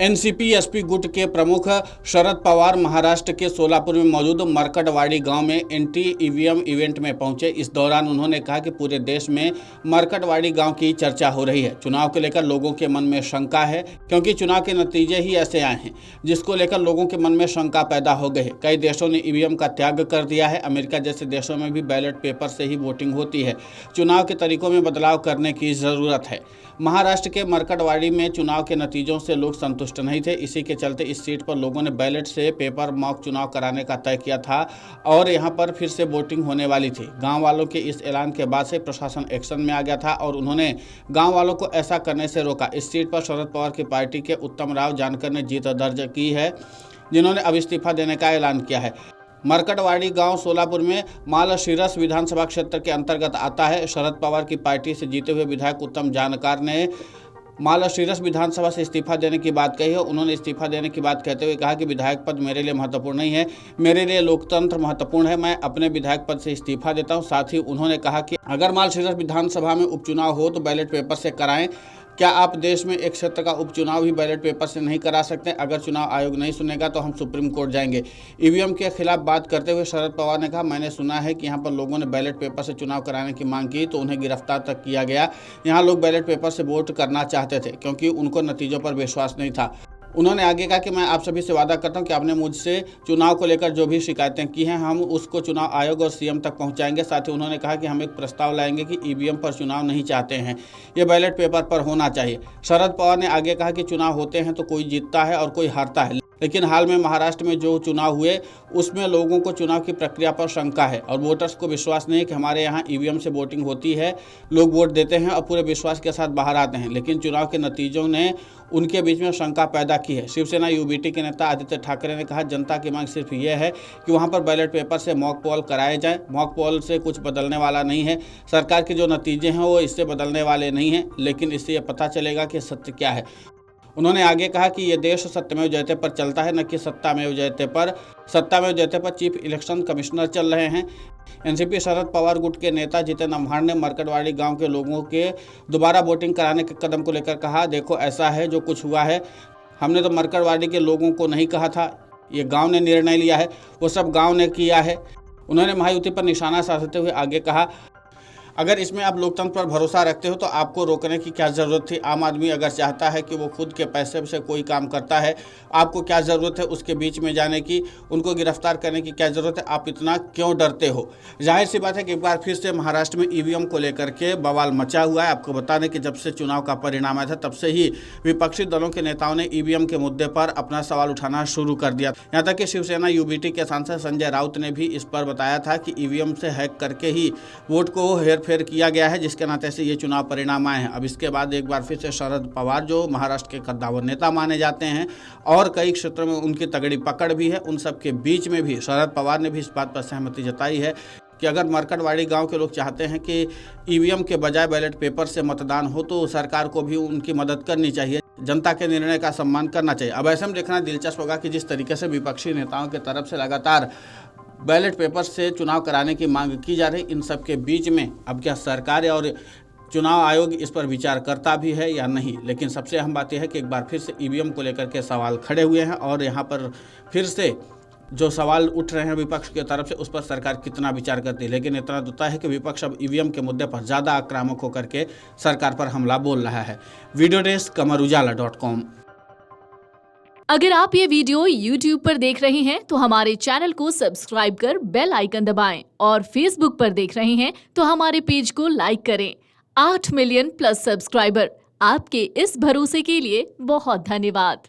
NCP SP गुट के प्रमुख शरद पवार महाराष्ट्र के सोलापुर में मौजूद मरकटवाड़ी गांव में एंटी ईवीएम इवेंट में पहुंचे। इस दौरान उन्होंने कहा कि पूरे देश में मरकटवाड़ी गांव की चर्चा हो रही है। चुनाव को लेकर लोगों के मन में शंका है, क्योंकि चुनाव के नतीजे ही ऐसे आए हैं जिसको लेकर लोगों के मन में शंका पैदा हो गई है। कई देशों ने ईवीएम का त्याग कर दिया है। अमेरिका जैसे देशों में भी बैलेट पेपर से ही वोटिंग होती है। चुनाव के तरीकों में बदलाव करने की ज़रूरत है। महाराष्ट्र के मरकटवाड़ी में चुनाव के नतीजों से लोग संतुष्ट नहीं थे। इसी के चलते इस सीट पर लोगों ने बैलेट से पेपर मॉक चुनाव कराने का तय किया था और यहां पर फिर से वोटिंग होने वाली थी। गांव वालों के इस ऐलान के बाद से प्रशासन एक्शन में आ गया था और उन्होंने गांव वालों को ऐसा करने से रोका। इस सीट पर शरद पवार की पार्टी के उत्तम राव जानकर ने जीत दर्ज की है, जिन्होंने अब इस्तीफा देने का ऐलान किया है। मरकटवाड़ी गांव सोलापुर में मालशीरस विधानसभा क्षेत्र के अंतर्गत आता है। शरद पवार की पार्टी से जीते हुए विधायक उत्तम जानकर ने मालशीरस विधानसभा से इस्तीफा देने की बात कही है। उन्होंने इस्तीफा देने की बात कहते हुए कहा कि विधायक पद मेरे लिए महत्वपूर्ण नहीं है, मेरे लिए लोकतंत्र महत्वपूर्ण है। मैं अपने विधायक पद से इस्तीफा देता हूं। साथ ही उन्होंने कहा कि अगर मालशीरस विधानसभा में उपचुनाव हो तो बैलेट पेपर से कराएं। क्या आप देश में एक क्षेत्र का उपचुनाव ही बैलेट पेपर से नहीं करा सकते? अगर चुनाव आयोग नहीं सुनेगा तो हम सुप्रीम कोर्ट जाएंगे। ईवीएम के खिलाफ बात करते हुए शरद पवार ने कहा, मैंने सुना है कि यहाँ पर लोगों ने बैलेट पेपर से चुनाव कराने की मांग की तो उन्हें गिरफ्तार तक किया गया। यहाँ लोग बैलेट पेपर से वोट करना चाहते थे क्योंकि उनको नतीजों पर विश्वास नहीं था। उन्होंने आगे कहा कि मैं आप सभी से वादा करता हूं कि आपने मुझसे चुनाव को लेकर जो भी शिकायतें की हैं हम उसको चुनाव आयोग और सीएम तक पहुंचाएंगे। साथ ही उन्होंने कहा कि हम एक प्रस्ताव लाएंगे कि ईवीएम पर चुनाव नहीं चाहते हैं, ये बैलेट पेपर पर होना चाहिए। शरद पवार ने आगे कहा कि चुनाव होते हैं तो कोई जीतता है और कोई हारता है, लेकिन हाल में महाराष्ट्र में जो चुनाव हुए उसमें लोगों को चुनाव की प्रक्रिया पर शंका है और वोटर्स को विश्वास नहीं है कि हमारे यहाँ ईवीएम से वोटिंग होती है। लोग वोट देते हैं और पूरे विश्वास के साथ बाहर आते हैं, लेकिन चुनाव के नतीजों ने उनके बीच में शंका पैदा की है। शिवसेना यूबीटी के नेता आदित्य ठाकरे ने कहा, जनता की मांग सिर्फ ये है कि वहाँ पर बैलेट पेपर से मॉक पोल कराए जाए। मॉक पोल से कुछ बदलने वाला नहीं है। सरकार के जो नतीजे हैं वो इससे बदलने वाले नहीं हैं, लेकिन इससे ये पता चलेगा कि सत्य क्या है। उन्होंने आगे कहा कि ये देश सत्यमेव जयते पर चलता है, न कि सत्तामेव जयते पर। सत्तामेव जयते पर चीफ इलेक्शन कमिश्नर चल रहे हैं। एनसीपी शरद पवार गुट के नेता जितेंद्र अम्हाड़ ने मरकटवाड़ी गांव के लोगों के दोबारा वोटिंग कराने के कदम को लेकर कहा, देखो ऐसा है जो कुछ हुआ है, हमने तो मरकटवाड़ी के लोगों को नहीं कहा था, ये गाँव ने निर्णय लिया है, वो सब गाँव ने किया है। उन्होंने महायुति पर निशाना साधते हुए आगे कहा, अगर इसमें आप लोकतंत्र पर भरोसा रखते हो तो आपको रोकने की क्या ज़रूरत थी? आम आदमी अगर चाहता है कि वो खुद के पैसे से कोई काम करता है, आपको क्या ज़रूरत है उसके बीच में जाने की? उनको गिरफ्तार करने की क्या ज़रूरत है? आप इतना क्यों डरते हो? जाहिर सी बात है कि एक बार फिर से महाराष्ट्र में ईवीएम को लेकर के बवाल मचा हुआ है। आपको बता दें कि जब से चुनाव का परिणाम आया था तब से ही विपक्षी दलों के नेताओं ने ईवीएम के मुद्दे पर अपना सवाल उठाना शुरू कर दिया। यहाँ तक कि शिवसेना यूबीटी के सांसद संजय राउत ने भी इस पर बताया था कि ईवीएम से हैक करके ही वोट को हेर फेर किया गया है, जिसके नाते से ये चुनाव परिणाम आए हैं। अब इसके बाद एक बार फिर से शरद पवार, जो महाराष्ट्र के कद्दावर नेता माने जाते हैं और कई क्षेत्रों में उनकी तगड़ी पकड़ भी है, उन सब के बीच में भी शरद पवार ने भी इस बात पर सहमति जताई है कि अगर मरकटवाड़ी गांव के लोग चाहते हैं कि ईवीएम के बजाय बैलेट पेपर से मतदान हो तो सरकार को भी उनकी मदद करनी चाहिए, जनता के निर्णय का सम्मान करना चाहिए। अब ऐसे में देखना दिलचस्प होगा कि जिस तरीके से विपक्षी नेताओं की तरफ से लगातार बैलेट पेपर से चुनाव कराने की मांग की जा रही, इन सब के बीच में अब क्या सरकार और चुनाव आयोग इस पर विचार करता भी है या नहीं। लेकिन सबसे अहम बात यह है कि एक बार फिर से ईवीएम को लेकर के सवाल खड़े हुए हैं और यहाँ पर फिर से जो सवाल उठ रहे हैं विपक्ष की तरफ से उस पर सरकार कितना विचार करती है। लेकिन इतना तो तय है कि विपक्ष अब ईवीएम के मुद्दे पर ज़्यादा आक्रामक होकर के सरकार पर हमला बोल रहा है। वीडियो डेस्क कमरुजाला.com। अगर आप ये वीडियो YouTube पर देख रहे हैं तो हमारे चैनल को सब्सक्राइब कर बेल आइकन दबाएं और Facebook पर देख रहे हैं तो हमारे पेज को लाइक करें। 8 मिलियन प्लस सब्सक्राइबर, आपके इस भरोसे के लिए बहुत धन्यवाद।